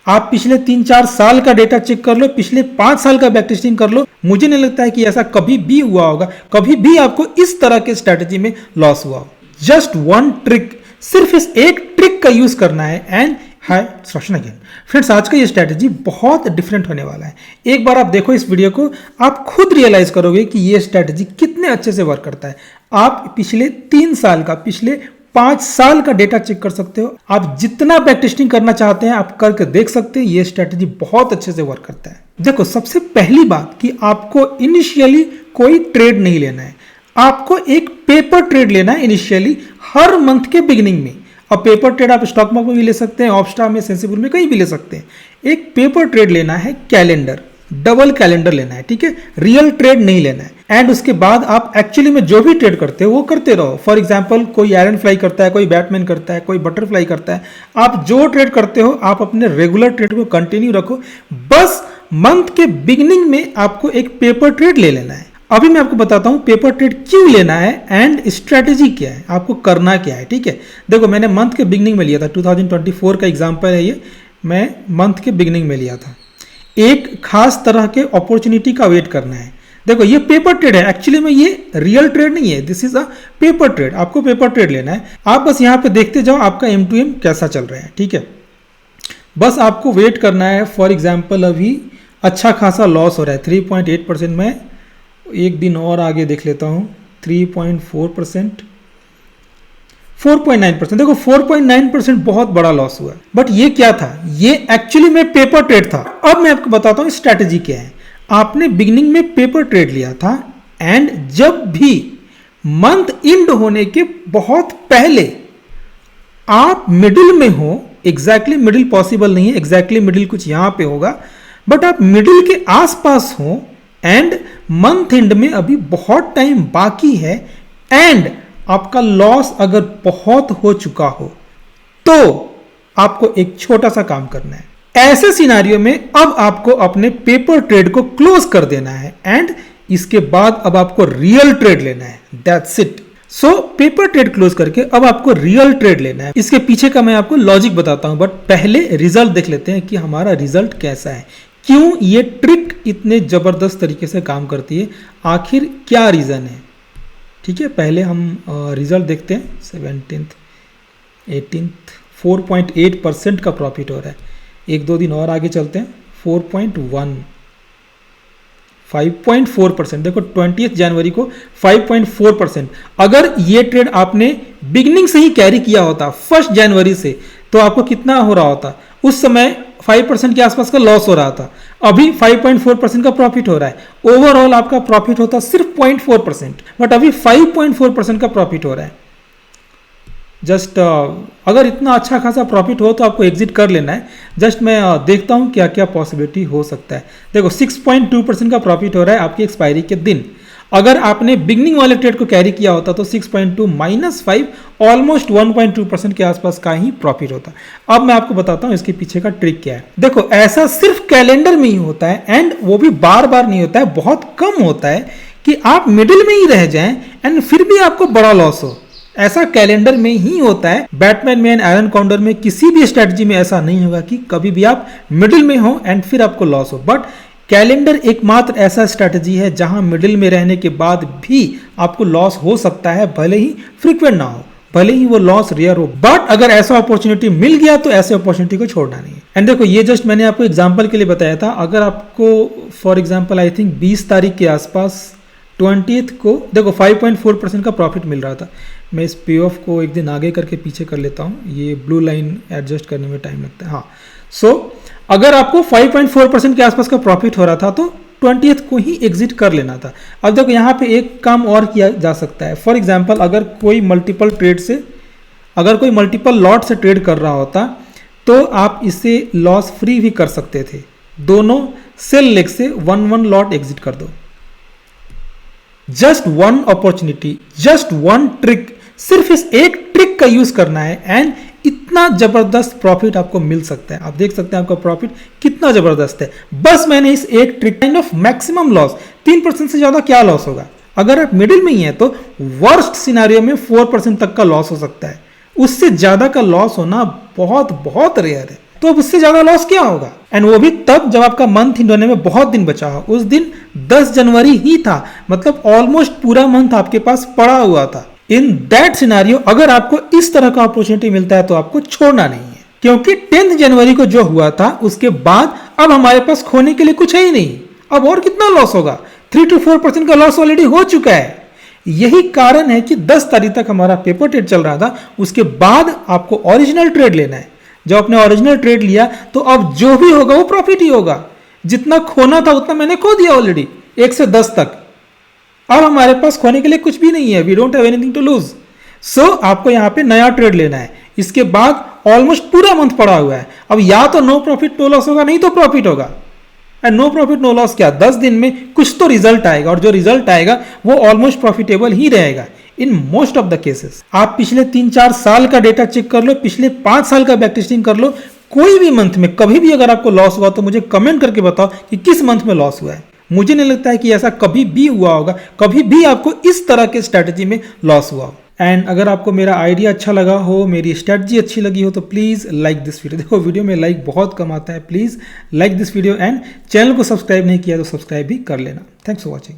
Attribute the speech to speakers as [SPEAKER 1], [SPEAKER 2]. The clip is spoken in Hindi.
[SPEAKER 1] आप पिछले 3-4 साल का डेटा चेक कर लो, पिछले 5 साल का बैक टेस्टिंग कर लो, मुझे नहीं लगता है कि ऐसा कभी भी हुआ होगा, कभी भी आपको इस तरह के स्ट्रैटेजी में लॉस हुआ हो। जस्ट वन ट्रिक, सिर्फ इस एक ट्रिक का यूज करना है and hi instruction again. Friends, आज का ये स्ट्रैटेजी बहुत डिफरेंट होने वाला है। एक बार आप देखो इस वीडियो को, आप खुद रियलाइज करोगे कि ये स्ट्रैटेजी कितने अच्छे से वर्क करता है। आप पिछले 3 साल का, पिछले 5 साल का डेटा चेक कर सकते हो। आप जितना बैक टेस्टिंग करना चाहते हैं आप करके देख सकते हैं। ये स्ट्रैटेजी बहुत अच्छे से वर्क करता है। देखो, सबसे पहली बात कि आपको इनिशियली कोई ट्रेड नहीं लेना है। आपको एक पेपर ट्रेड लेना है इनिशियली, हर मंथ के बिगिनिंग में। अब पेपर ट्रेड आप स्टॉक मार्केट में भी ले सकते हैं, ऑप्स्टा में, सेंसिबल में, कहीं भी ले सकते हैं। एक पेपर ट्रेड लेना है, कैलेंडर, डबल कैलेंडर लेना है, ठीक है। रियल ट्रेड नहीं लेना है। एंड उसके बाद आप एक्चुअली में जो भी ट्रेड करते हो वो करते रहो। फॉर एग्जांपल, कोई आयरन फ्लाई करता है, कोई बैटमैन करता है, कोई बटरफ्लाई करता है। आप जो ट्रेड करते हो आप अपने रेगुलर ट्रेड को कंटिन्यू रखो। बस मंथ के बिगिनिंग में आपको एक पेपर ट्रेड ले लेना है। अभी मैं आपको बताता हूं पेपर ट्रेड क्यों लेना है एंड स्ट्रेटेजी क्या है, आपको करना क्या है, ठीक है। देखो, मैंने मंथ के बिगिनिंग में लिया था, 2024 का एग्जांपल है ये। मैं मंथ के बिगिनिंग में लिया था। एक खास तरह के अपॉर्चुनिटी का वेट करना है। देखो, ये पेपर ट्रेड है, एक्चुअली में ये रियल ट्रेड नहीं है, this is a paper trade. आपको पेपर ट्रेड लेना है। आप बस यहाँ पे देखते जाओ आपका M2M कैसा चल रहा है, ठीक है। बस आपको वेट करना है। फॉर एग्जाम्पल, अभी अच्छा खासा लॉस हो रहा है, 3.8%। में एक दिन और आगे देख लेता हूँ, 3.4%, 4.9%। देखो, 4.9% बहुत बड़ा लॉस हुआ। बट ये क्या था? ये एक्चुअली में पेपर ट्रेड था। अब मैं आपको बताता हूँ स्ट्रैटेजी क्या है। आपने बिगिनिंग में पेपर ट्रेड लिया था एंड जब भी मंथ एंड होने के बहुत पहले आप मिडिल में हो, एग्जैक्टली मिडिल पॉसिबल नहीं है, एग्जैक्टली मिडिल कुछ यहां पे होगा, बट आप मिडिल के आसपास हो एंड मंथ एंड में अभी बहुत टाइम बाकी है एंड आपका लॉस अगर बहुत हो चुका हो तो आपको एक छोटा सा काम करना है। ऐसे सिनारियो में अब आपको अपने पेपर ट्रेड को क्लोज कर देना है एंड इसके बाद अब आपको रियल ट्रेड लेना है। That's it. So paper trade close करके अब आपको रियल ट्रेड लेना है। इसके पीछे का मैं आपको लॉजिक बताता हूं, बट पहले रिजल्ट देख लेते हैं कि हमारा रिजल्ट कैसा है, क्यों ये ट्रिक इतने जबरदस्त तरीके से काम करती है, आखिर क्या रीजन है, ठीक है। पहले हम रिजल्ट देखते हैं। 17th 18th 4.8% का प्रॉफिट हो रहा है। 1-2 दिन और आगे चलते हैं, 4.1, 5.4%। देखो, 20th जनवरी को 5.4%। अगर ये ट्रेड आपने बिगिनिंग से ही कैरी किया होता 1 जनवरी से, तो आपको कितना हो रहा होता? उस समय 5% के आसपास का लॉस हो रहा था। अभी 5.4% का प्रॉफिट हो रहा है। ओवरऑल आपका प्रॉफिट होता सिर्फ 0.4%, बट अभी 5.4% का प्रॉफिट हो रहा है। जस्ट अगर इतना अच्छा खासा प्रॉफिट हो तो आपको एग्जिट कर लेना है। जस्ट मैं देखता हूं क्या क्या पॉसिबिलिटी हो सकता है। देखो, 6.2% का प्रॉफिट हो रहा है आपकी एक्सपायरी के दिन। अगर आपने बिगनिंग वाले ट्रेड को कैरी किया होता तो 6.2 -5 ऑलमोस्ट 1.2% के आसपास का ही प्रॉफिट होता। अब मैं आपको बताता हूं इसके पीछे का ट्रिक क्या है। देखो, ऐसा सिर्फ कैलेंडर में ही होता है एंड वो भी बार बार नहीं होता है, बहुत कम होता है कि आप मिडिल में ही रह जाएं एंड फिर भी आपको बड़ा लॉस हो। ऐसा कैलेंडर में ही होता है। बैटमैन में एंड आयरन काउंटर में किसी भी स्ट्रेटजी में ऐसा नहीं होगा कि कभी भी आप मिडिल में हो एंड फिर आपको लॉस हो। बट कैलेंडर एकमात्र ऐसा स्ट्रैटेजी है जहां मिडिल में रहने के बाद भी आपको लॉस हो सकता है, भले ही फ्रीक्वेंट ना हो, भले ही वो लॉस रेयर हो। बट अगर ऐसा अपॉर्चुनिटी मिल गया तो ऐसे अपॉर्चुनिटी को छोड़ना नहीं है। एंड देखो, ये जस्ट मैंने आपको एग्जांपल के लिए बताया था। अगर आपको फॉर एग्जांपल आई थिंक 20 तारीख के आसपास 20th को देखो 5.4% का प्रॉफिट मिल रहा था। मैं इस पे ऑफ को एक दिन आगे करके पीछे कर लेता हूँ, ये ब्लू लाइन एडजस्ट करने में टाइम लगता है। हाँ, सो अगर आपको 5.4% के आसपास का प्रॉफिट हो रहा था तो 20th को ही एग्जिट कर लेना था। अब देखो, यहाँ पे एक काम और किया जा सकता है। फॉर एग्जांपल, अगर कोई मल्टीपल ट्रेड से, अगर कोई मल्टीपल लॉट से ट्रेड कर रहा होता तो आप इसे लॉस फ्री भी कर सकते थे। दोनों सेल लेग से 1 लॉट एग्जिट कर दो। Just one opportunity, just one trick, सिर्फ इस एक ट्रिक का यूज करना है एंड इतना जबरदस्त प्रॉफिट आपको मिल सकता है। आप देख सकते हैं आपका प्रॉफिट कितना जबरदस्त है। बस मैंने इस एक trick, kind of maximum loss, 3% से ज्यादा क्या लॉस होगा? अगर आप मिडिल में ही है तो वर्स्ट सिनेरियो में 4% तक का लॉस हो सकता है। उससे ज्यादा का लॉस होना बहुत बहुत रेयर है। तो अब उससे ज्यादा लॉस क्या होगा? एंड वो भी तब जब आपका मंथ एंड होने में बहुत दिन बचा हो। उस दिन 10 जनवरी ही था, मतलब ऑलमोस्ट पूरा मंथ आपके पास पड़ा हुआ था। इन दैट सिनारियो अगर आपको इस तरह का अपॉर्चुनिटी मिलता है तो आपको छोड़ना नहीं है, क्योंकि 10 जनवरी को जो हुआ था उसके बाद अब हमारे पास खोने के लिए कुछ है ही नहीं। अब और कितना लॉस होगा? 3 to 4% का लॉस ऑलरेडी हो चुका है। यही कारण है कि 10 तारीख तक हमारा पेपर ट्रेड चल रहा था, उसके बाद आपको ओरिजिनल ट्रेड लेना है। जब आपने ओरिजिनल ट्रेड लिया तो अब जो भी होगा वो प्रॉफिट ही होगा। जितना खोना था उतना मैंने खो दिया ऑलरेडी, 1 से 10 तक। अब हमारे पास खोने के लिए कुछ भी नहीं है, we don't have anything to lose. So आपको यहाँ पे नया ट्रेड लेना है। इसके बाद ऑलमोस्ट पूरा मंथ पड़ा हुआ है। अब या तो नो प्रॉफिट नो लॉस होगा, नहीं तो प्रॉफिट होगा। And no profit no loss क्या, 10 दिन में कुछ तो रिजल्ट आएगा, और जो रिजल्ट आएगा वो ऑलमोस्ट प्रॉफिटेबल ही रहेगा in most of the cases. आप पिछले 3-4 साल का डेटा चेक कर लो, पिछले 5 साल का बैक टेस्टिंग कर लो, कोई भी मंथ में कभी भी अगर आपको लॉस हुआ तो मुझे कमेंट करके बताओ कि किस मंथ में लॉस हुआ है। मुझे नहीं लगता है कि ऐसा कभी भी हुआ होगा, कभी भी आपको इस तरह के स्ट्रैटेजी में लॉस हुआ हो। एंड अगर आपको मेरा आइडिया अच्छा लगा हो, मेरी स्ट्रैटेजी अच्छी लगी हो, तो प्लीज़ लाइक दिस वीडियो। देखो वीडियो में लाइक बहुत कम आता है, please like this video and channel को सब्सक्राइब नहीं किया तो सब्सक्राइब भी कर लेना। Thanks for watching.